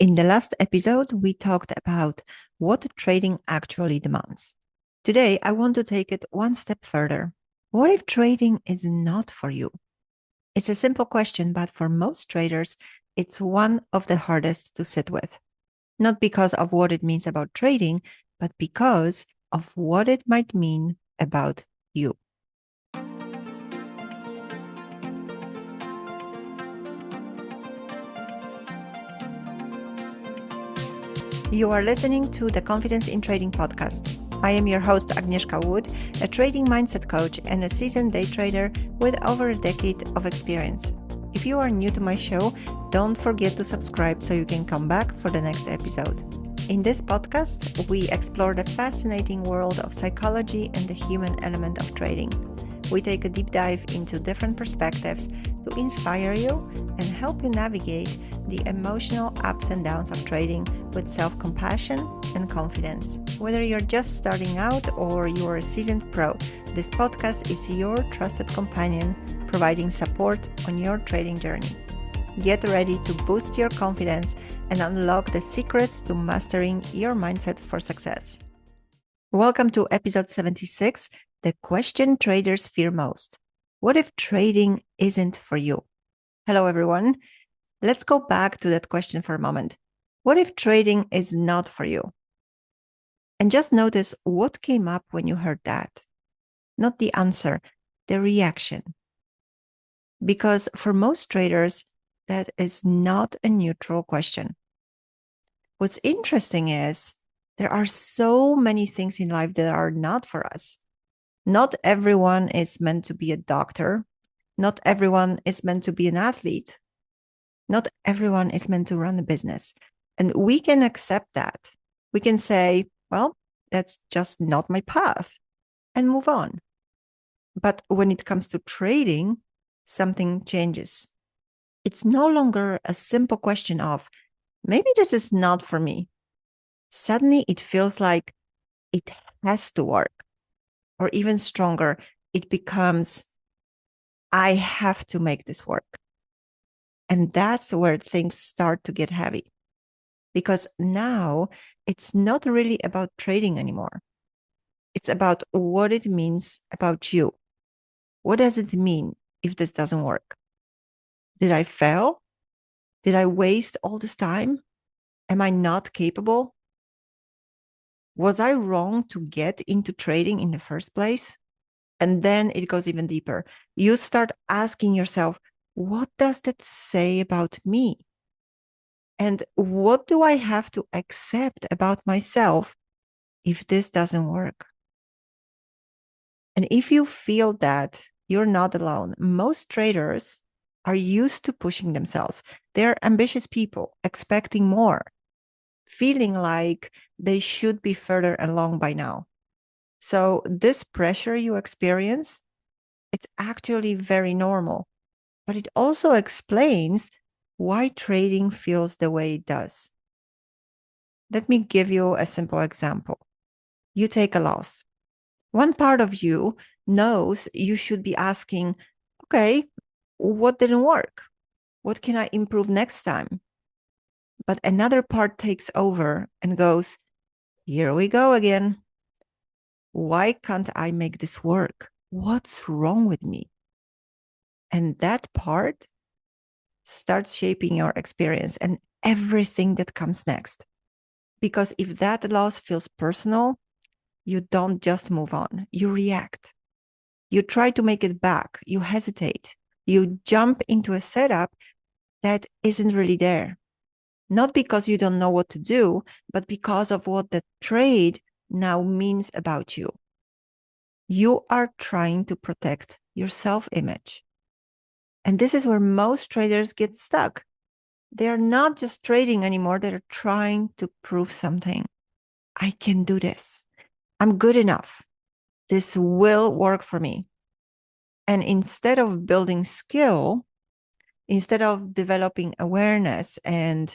In the last episode, we talked about what trading actually demands. Today, I want to take it one step further. What if trading is not for you? It's a simple question, but for most traders, it's one of the hardest to sit with. Not because of what it means about trading, but because of what it might mean about you. You are listening to the Confidence in Trading podcast. I am your host, Agnieszka Wood, a trading mindset coach and a seasoned day trader with over a decade of experience. If you are new to my show, don't forget to subscribe so you can come back for the next episode. In this podcast, we explore the fascinating world of psychology and the human element of trading. We take a deep dive into different perspectives to inspire you and help you navigate the emotional ups and downs of trading with self-compassion and confidence. Whether you're just starting out or you're a seasoned pro, this podcast is your trusted companion providing support on your trading journey. Get ready to boost your confidence and unlock the secrets to mastering your mindset for success. Welcome to episode 76, the question traders fear most. What if trading isn't for you? Hello, everyone. Let's go back to that question for a moment. What if trading is not for you? And just notice what came up when you heard that. Not the answer, the reaction. Because for most traders, that is not a neutral question. What's interesting is there are so many things in life that are not for us. Not everyone is meant to be a doctor. Not everyone is meant to be an athlete. Not everyone is meant to run a business. And we can accept that. We can say, well, that's just not my path and move on. But when it comes to trading, something changes. It's no longer a simple question of, maybe this is not for me. Suddenly it feels like it has to work. Or even stronger, it becomes, I have to make this work. And that's where things start to get heavy. Because now it's not really about trading anymore. It's about what it means about you. What does it mean if this doesn't work? Did I fail? Did I waste all this time? Am I not capable? Was I wrong to get into trading in the first place? And then it goes even deeper. You start asking yourself, what does that say about me? And what do I have to accept about myself if this doesn't work? And if you feel that, you're not alone. Most traders are used to pushing themselves. They're ambitious people, expecting more, feeling like they should be further along by now. So this pressure you experience, it's actually very normal, but it also explains why trading feels the way it does. Let me give you a simple example. You take a loss. One part of you knows you should be asking, okay, what didn't work? What can I improve next time? But another part takes over and goes, here we go again. Why can't I make this work? What's wrong with me? And that part starts shaping your experience and everything that comes next. Because if that loss feels personal, you don't just move on, you react. You try to make it back, you hesitate, you jump into a setup that isn't really there. Not because you don't know what to do, but because of what the trade now means about you. You are trying to protect your self-image. And this is where most traders get stuck. They are not just trading anymore, they're trying to prove something. I can do this. I'm good enough. This will work for me. And instead of building skill, instead of developing awareness and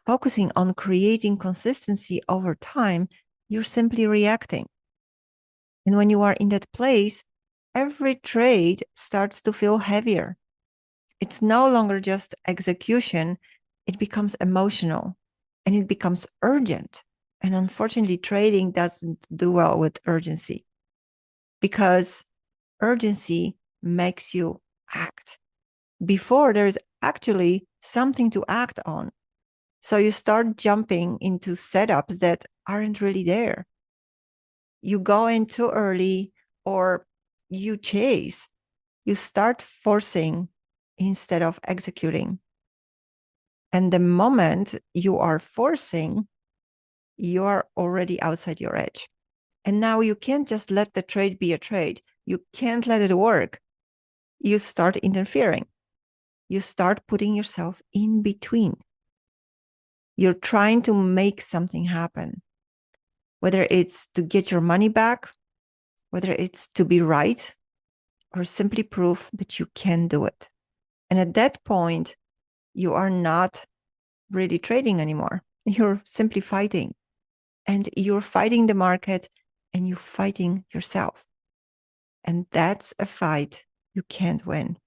focusing on creating consistency over time, you're simply reacting. And when you are in that place, every trade starts to feel heavier. It's no longer just execution, it becomes emotional. and it becomes urgent. And unfortunately, trading doesn't do well with urgency because urgency makes you act before there's actually something to act on. So you start jumping into setups that aren't really there. You go in too early or you chase. You start forcing instead of executing. And the moment you are forcing, you are already outside your edge. And now you can't just let the trade be a trade. You can't let it work. You start interfering. You start putting yourself in between. You're trying to make something happen, whether it's to get your money back, whether it's to be right, or simply prove that you can do it. And at that point, you are not really trading anymore. You're simply fighting. And you're fighting the market and you're fighting yourself. And that's a fight you can't win.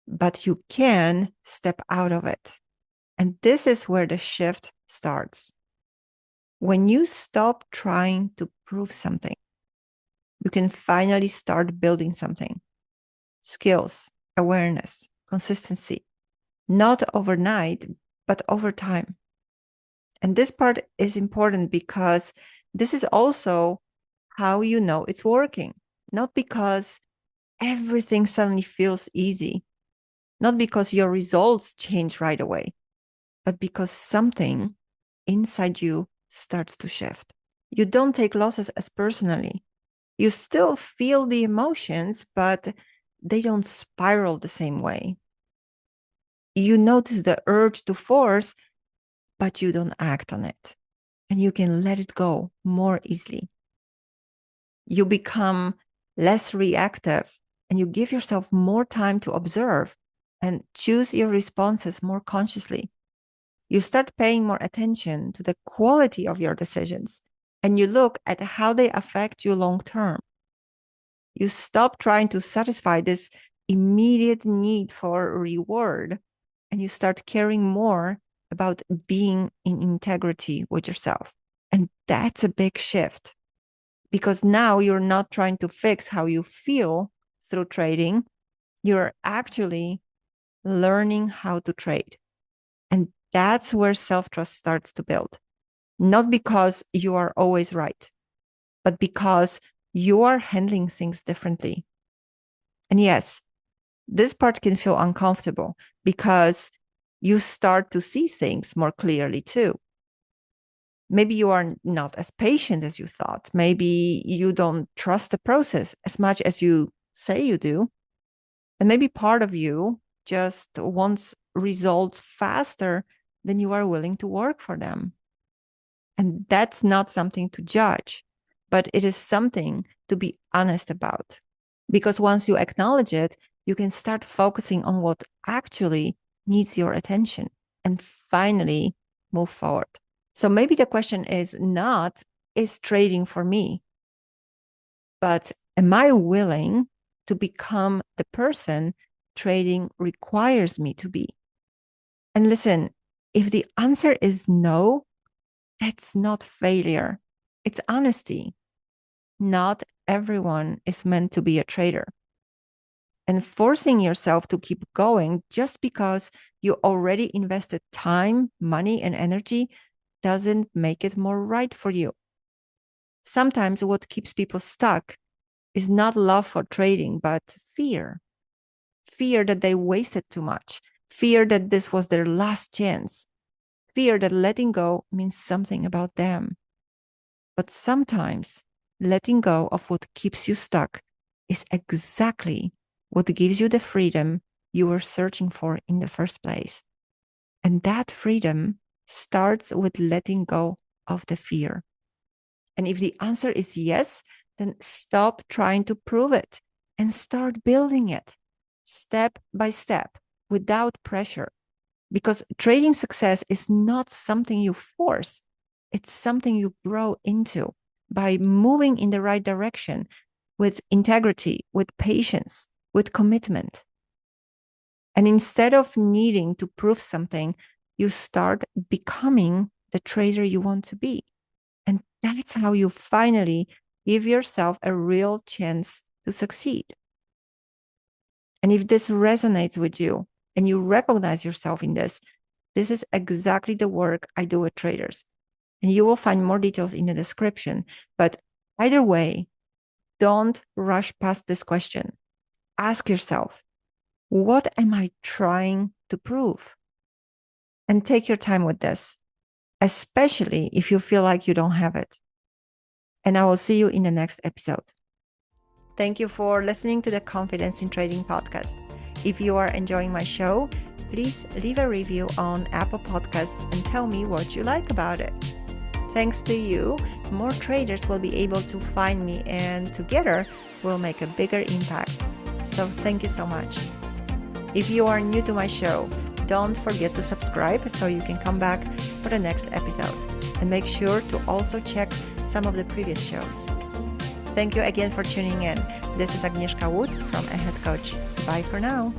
But you can step out of it. And this is where the shift starts. When you stop trying to prove something, you can finally start building something. Skills, awareness, consistency. Not overnight, but over time. And this part is important because this is also how you know it's working. Not because everything suddenly feels easy, not because your results change right away, but because something inside you starts to shift. You don't take losses as personally. You still feel the emotions, but they don't spiral the same way. You notice the urge to force, but you don't act on it. And you can let it go more easily. You become less reactive and you give yourself more time to observe and choose your responses more consciously. You start paying more attention to the quality of your decisions and you look at how they affect you long term. You stop trying to satisfy this immediate need for reward and you start caring more about being in integrity with yourself. And that's a big shift because now you're not trying to fix how you feel through trading. You're actually learning how to trade. And that's where self-trust starts to build. Not because you are always right, but because you are handling things differently. And yes, this part can feel uncomfortable because you start to see things more clearly too. Maybe you are not as patient as you thought. Maybe you don't trust the process as much as you say you do. And maybe part of you just wants results faster than you are willing to work for them. And that's not something to judge, but it is something to be honest about. Because once you acknowledge it, you can start focusing on what actually needs your attention and finally move forward. So maybe the question is not, is trading for me? But am I willing to become the person trading requires me to be? And listen, if the answer is no, that's not failure. It's honesty. Not everyone is meant to be a trader. And forcing yourself to keep going just because you already invested time, money, and energy doesn't make it more right for you. Sometimes what keeps people stuck is not love for trading, but fear. Fear that they wasted too much. Fear that this was their last chance. Fear that letting go means something about them. But sometimes letting go of what keeps you stuck is exactly what gives you the freedom you were searching for in the first place. And that freedom starts with letting go of the fear. And if the answer is yes, then stop trying to prove it and start building it step by step without pressure. Because trading success is not something you force, it's something you grow into by moving in the right direction with integrity, with patience, with commitment. And instead of needing to prove something, you start becoming the trader you want to be. And that's how you finally give yourself a real chance to succeed. And if this resonates with you and you recognize yourself in this is exactly the work I do with traders. And you will find more details in the description. But either way, don't rush past this question. Ask yourself, what am I trying to prove? And take your time with this, especially if you feel like you don't have it. And I will see you in the next episode. Thank you for listening to the Confidence in Trading podcast. If you are enjoying my show, please leave a review on Apple Podcasts and tell me what you like about it. Thanks to you, more traders will be able to find me, and together we'll make a bigger impact. So thank you so much. If you are new to my show, don't forget to subscribe so you can come back for the next episode. And make sure to also check some of the previous shows. Thank you again for tuning in. This is Agnieszka Wood from Ahead Coach. Bye for now.